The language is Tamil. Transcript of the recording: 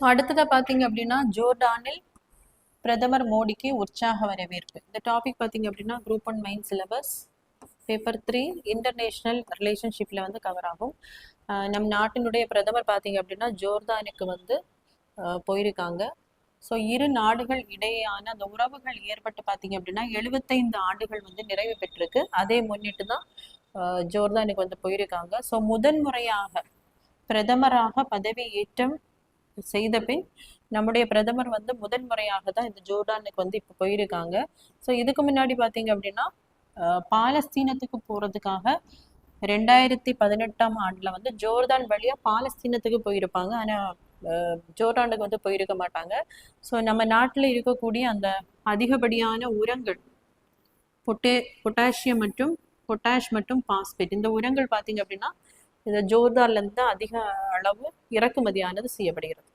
அடுத்ததா பாத்தீங்க அப்படின்னா ஜோர்டானில் பிரதமர் மோடிக்கு உற்சாக வரவேற்பு. இந்த டாபிக் பாத்தீங்க அப்படின்னா group 1 main syllabus paper 3 international ரிலேஷன்ஷிப்ல வந்து கவர் ஆகும். நம் நாட்டினுடைய பிரதமர் பாத்தீங்க அப்படின்னா ஜோர்தானுக்கு வந்து போயிருக்காங்க. ஸோ இரு நாடுகள் இடையேயான அந்த உறவுகள் ஏற்பட்டு பார்த்தீங்க அப்படின்னா 75 ஆண்டுகள் வந்து நிறைவு பெற்றிருக்கு. அதை முன்னிட்டு தான் ஜோர்தானுக்கு வந்து போயிருக்காங்க. ஸோ முதன்முறையாக பிரதமராக பதவி ஏற்றம் செய்த பின் நம்முடைய பிரதமர் வந்து முதன்முறையாக தான் இந்த ஜோர்டானுக்கு வந்து இப்போ போயிருக்காங்க. ஸோ இதுக்கு முன்னாடி பார்த்தீங்க அப்படின்னா பாலஸ்தீனத்துக்கு போறதுக்காக 2018ஆம் ஆண்டுல வந்து ஜோர்தான் வழியா பாலஸ்தீனத்துக்கு போயிருப்பாங்க. ஆனா ஜோர்டானுக்கு வந்து போயிருக்க மாட்டாங்க. ஸோ நம்ம நாட்டில் இருக்கக்கூடிய அந்த அதிகப்படியான உரங்கள் பொட்டாசியம் மற்றும் பொட்டாஷ் மற்றும் பாஸ்பேட் இந்த உரங்கள் பார்த்தீங்க அப்படின்னா இந்த ஜோர்டான்ல இருந்து அதிக அளவு இறக்குமதியானது செய்யப்படுகிறது.